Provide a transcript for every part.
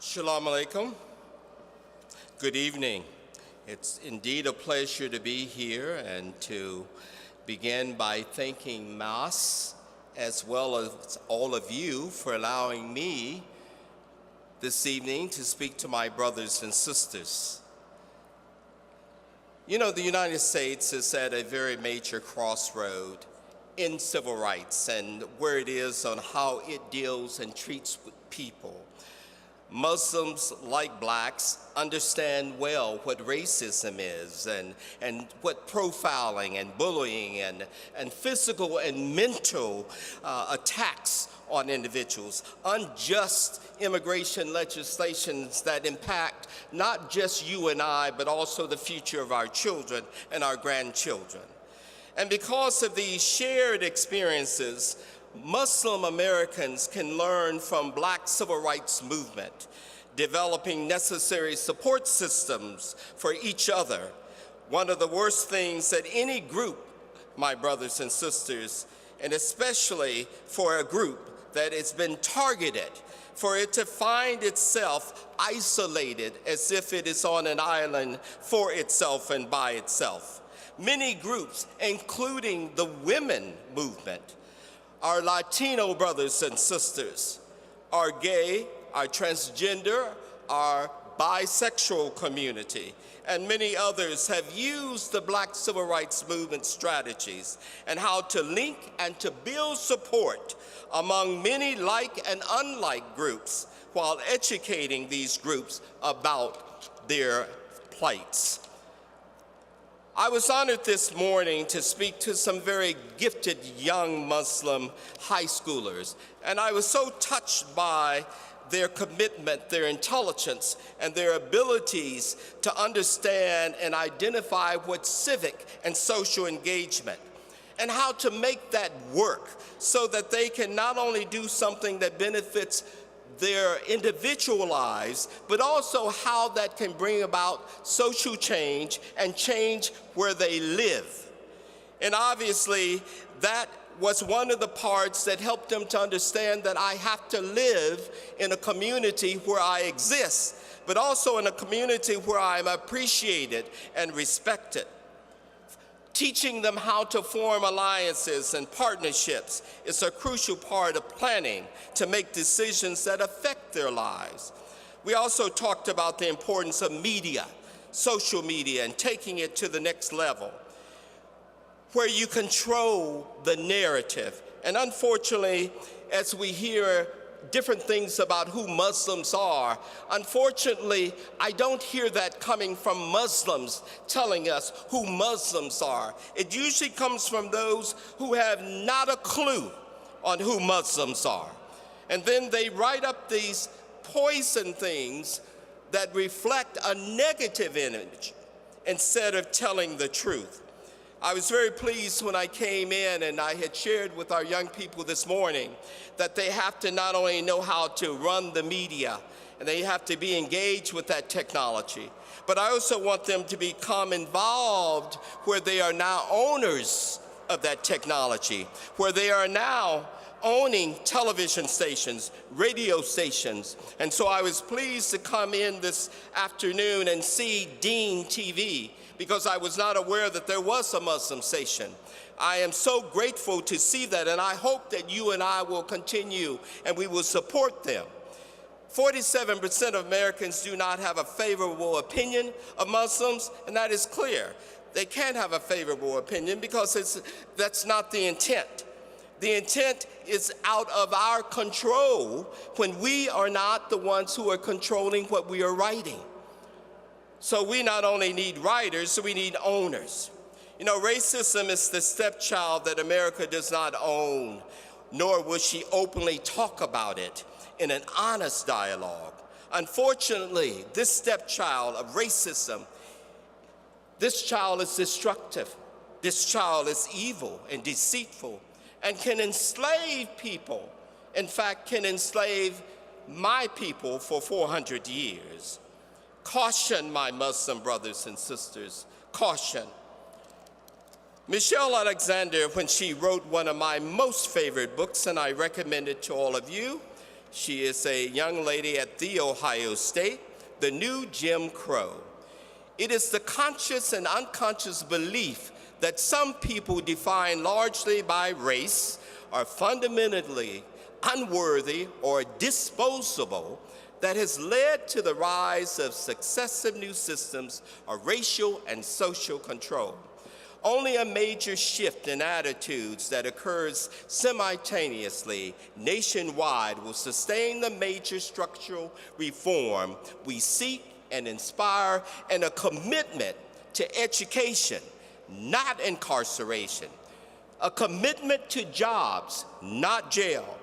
Shalom alaikum. Good evening. It's indeed a pleasure to be here and to begin by thanking MAS as well as all of you for allowing me this evening to speak to my brothers and sisters. You know, the United States is at a very major crossroad in civil rights and where it is on how it deals and treats people. Muslims, like blacks, understand well what racism is and what profiling and bullying and physical and mental attacks on individuals, unjust immigration legislations that impact not just you and I, but also the future of our children and our grandchildren. And because of these shared experiences, Muslim Americans can learn from Black civil rights movement, developing necessary support systems for each other. One of the worst things that any group, my brothers and sisters, and especially for a group that has been targeted, for it to find itself isolated as if it is on an island for itself and by itself. Many groups, including the women movement, our Latino brothers and sisters, our gay, our transgender, our bisexual community, and many others have used the Black civil rights movement strategies and how to link and to build support among many like and unlike groups while educating these groups about their plights. I was honored this morning to speak to some very gifted young Muslim high schoolers, and I was so touched by their commitment, their intelligence, and their abilities to understand and identify what's civic and social engagement, and how to make that work so that they can not only do something that benefits their individual lives, but also how that can bring about social change and change where they live. And obviously, that was one of the parts that helped them to understand that I have to live in a community where I exist, but also in a community where I'm appreciated and respected. Teaching them how to form alliances and partnerships is a crucial part of planning to make decisions that affect their lives. We also talked about the importance of media, social media, and taking it to the next level, where you control the narrative. And unfortunately, as we hear different things about who Muslims are, unfortunately, I don't hear that coming from Muslims telling us who Muslims are. It usually comes from those who have not a clue on who Muslims are. And then they write up these poison things that reflect a negative image instead of telling the truth. I was very pleased when I came in and I had shared with our young people this morning that they have to not only know how to run the media and they have to be engaged with that technology, but I also want them to become involved where they are now owners of that technology, where they are now owning television stations, radio stations. And so I was pleased to come in this afternoon and see Dean TV, because I was not aware that there was a Muslim station. I am so grateful to see that, and I hope that you and I will continue and we will support them. 47% of Americans do not have a favorable opinion of Muslims, and that is clear. They can't have a favorable opinion because that's not the intent. The intent is out of our control when we are not the ones who are controlling what we are writing. So we not only need writers, we need owners. You know, racism is the stepchild that America does not own, nor will she openly talk about it in an honest dialogue. Unfortunately, this stepchild of racism, this child is destructive. This child is evil and deceitful and can enslave people. In fact, can enslave my people for 400 years. Caution, my Muslim brothers and sisters, caution. Michelle Alexander, when she wrote one of my most favorite books, and I recommend it to all of you, She is a young lady at The Ohio State, the new Jim Crow. It is the conscious and unconscious belief that some people defined largely by race are fundamentally unworthy or disposable that has led to the rise of successive new systems of racial and social control. Only a major shift in attitudes that occurs simultaneously nationwide will sustain the major structural reform we seek and inspire, and a commitment to education, not incarceration, a commitment to jobs, not jail.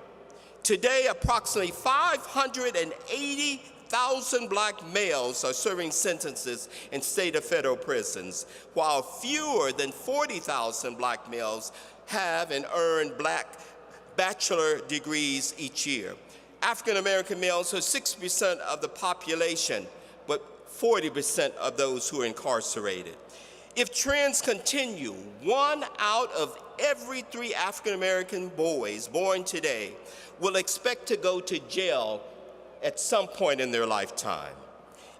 Today, approximately 580,000 black males are serving sentences in state or federal prisons, while fewer than 40,000 black males have and earn black bachelor degrees each year. African American males are 6% of the population, but 40% of those who are incarcerated. If trends continue, 1 out of every 3 African American boys born today will expect to go to jail at some point in their lifetime.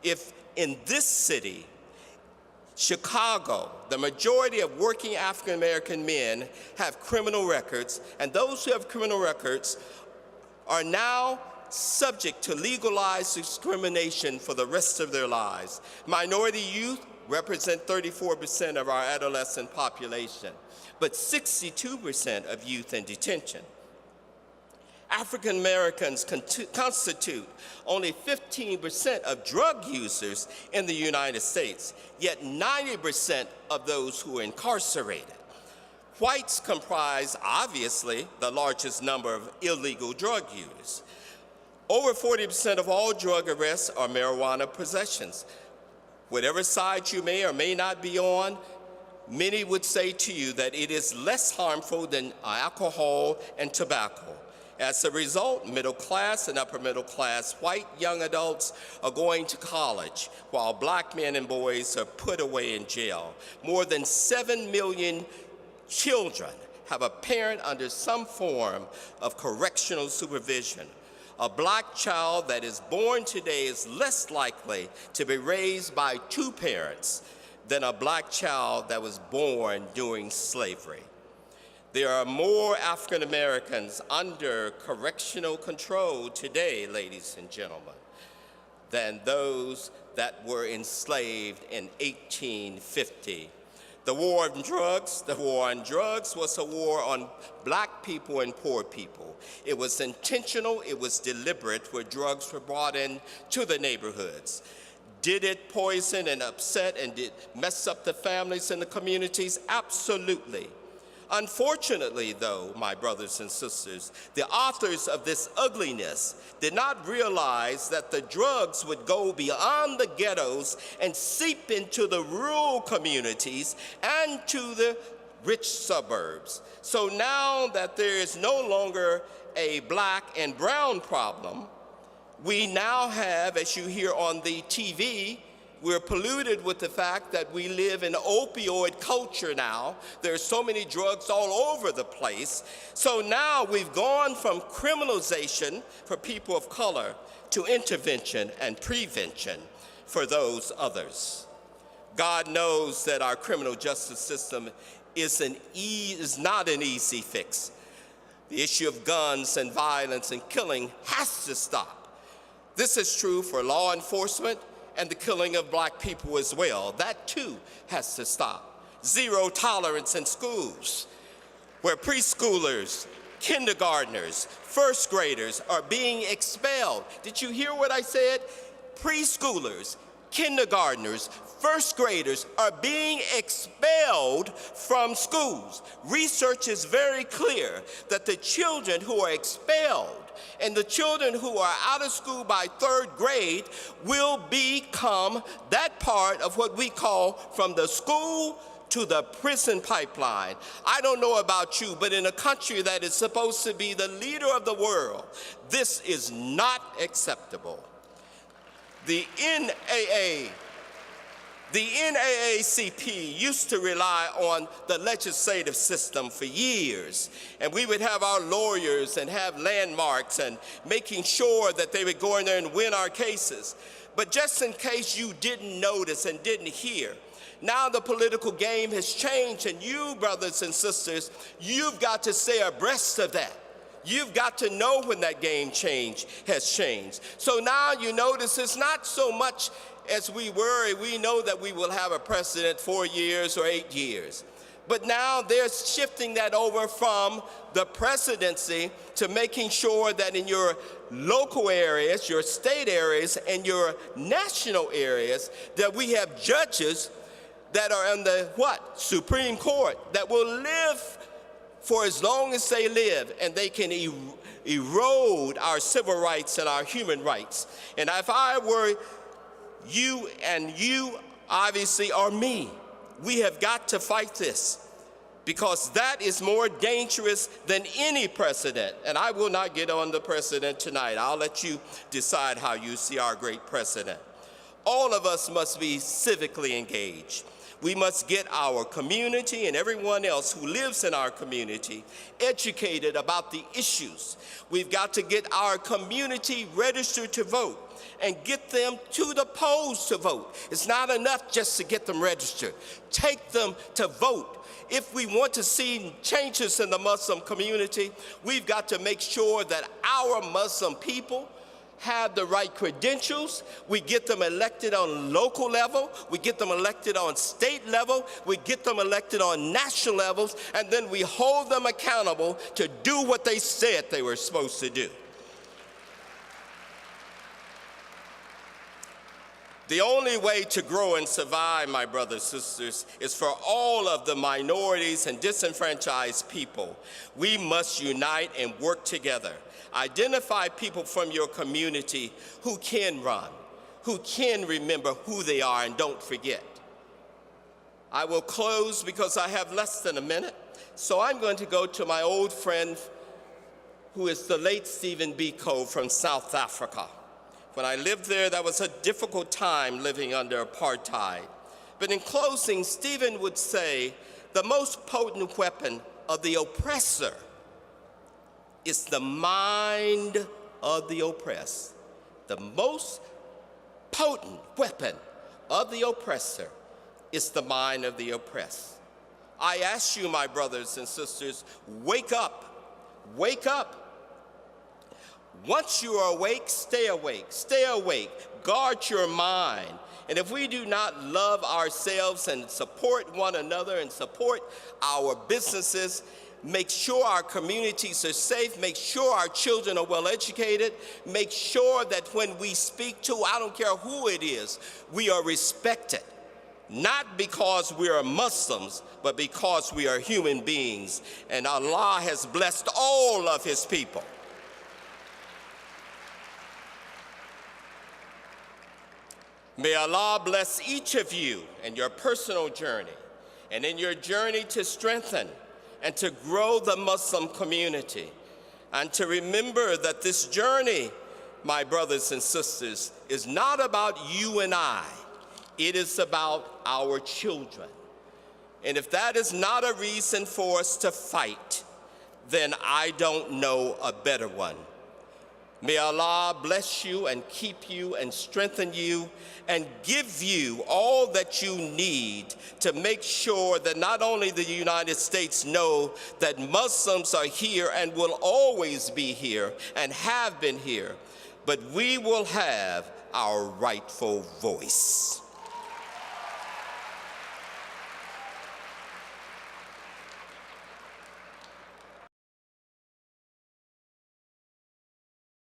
If in this city, Chicago, the majority of working African American men have criminal records, and those who have criminal records are now subject to legalized discrimination for the rest of their lives. Minority youth represent 34% of our adolescent population, but 62% of youth in detention. African Americans constitute only 15% of drug users in the United States, yet 90% of those who are incarcerated. Whites comprise, obviously, the largest number of illegal drug users. Over 40% of all drug arrests are marijuana possessions. Whatever side you may or may not be on, many would say to you that it is less harmful than alcohol and tobacco. As a result, middle class and upper middle class white young adults are going to college, while black men and boys are put away in jail. More than 7 million children have a parent under some form of correctional supervision. A black child that is born today is less likely to be raised by 2 parents than a black child that was born during slavery. There are more African Americans under correctional control today, ladies and gentlemen, than those that were enslaved in 1850. The war on drugs was a war on black people and poor people. It was intentional, it was deliberate, where drugs were brought in to the neighborhoods. Did it poison and upset and did mess up the families and the communities? Absolutely. Unfortunately, though, my brothers and sisters, the authors of this ugliness did not realize that the drugs would go beyond the ghettos and seep into the rural communities and to the rich suburbs. So now that there is no longer a black and brown problem, we now have, as you hear on the TV, we're polluted with the fact that we live in opioid culture now. There's so many drugs all over the place. So now we've gone from criminalization for people of color to intervention and prevention for those others. God knows that our criminal justice system is not an easy fix. The issue of guns and violence and killing has to stop. This is true for law enforcement and the killing of black people as well. That too has to stop. Zero tolerance in schools, where preschoolers, kindergartners, first graders are being expelled. Did you hear what I said? Preschoolers, kindergartners, first graders are being expelled from schools. Research is very clear that the children who are expelled and the children who are out of school by 3rd grade will become that part of what we call from the school to the prison pipeline. I don't know about you, but in a country that is supposed to be the leader of the world, this is not acceptable. The The NAACP used to rely on the legislative system for years, and we would have our lawyers and have landmarks and making sure that they would go in there and win our cases. But just in case you didn't notice and didn't hear, now the political game has changed, and you, brothers and sisters, you've got to stay abreast of that. You've got to know when that game has changed. So now you notice it's not so much as we worry. We know that we will have a president 4 years or 8 years. But now they're shifting that over from the presidency to making sure that in your local areas, your state areas, and your national areas, that we have judges that are in the Supreme Court that will live for as long as they live, and they can erode our civil rights and our human rights. And if I were you, and you obviously are me, we have got to fight this, because that is more dangerous than any precedent. And I will not get on the precedent tonight. I'll let you decide how you see our great precedent. All of us must be civically engaged. We must get our community and everyone else who lives in our community educated about the issues. We've got to get our community registered to vote and get them to the polls to vote. It's not enough just to get them registered. Take them to vote. If we want to see changes in the Muslim community, we've got to make sure that our Muslim people have the right credentials. We get them elected on local level, we get them elected on state level, we get them elected on national levels, and then we hold them accountable to do what they said they were supposed to do. The only way to grow and survive, my brothers and sisters, is for all of the minorities and disenfranchised people. We must unite and work together. Identify people from your community who can run, who can remember who they are and don't forget. I will close because I have less than a minute. So I'm going to go to my old friend, who is the late Stephen Biko from South Africa. When I lived there, that was a difficult time living under apartheid. But in closing, Stephen would say, the most potent weapon of the oppressor is the mind of the oppressed. The most potent weapon of the oppressor is the mind of the oppressed. I ask you, my brothers and sisters, wake up, wake up. Once you are awake, stay awake, stay awake, guard your mind. And if we do not love ourselves and support one another and support our businesses, make sure our communities are safe, make sure our children are well educated, make sure that when we speak to, I don't care who it is, we are respected. Not because we are Muslims, but because we are human beings. And Allah has blessed all of His people. May Allah bless each of you in your personal journey and in your journey to strengthen and to grow the Muslim community, and to remember that this journey, my brothers and sisters, is not about you and I. It is about our children. And if that is not a reason for us to fight, then I don't know a better one. May Allah bless you and keep you and strengthen you and give you all that you need to make sure that not only the United States know that Muslims are here and will always be here and have been here, but we will have our rightful voice.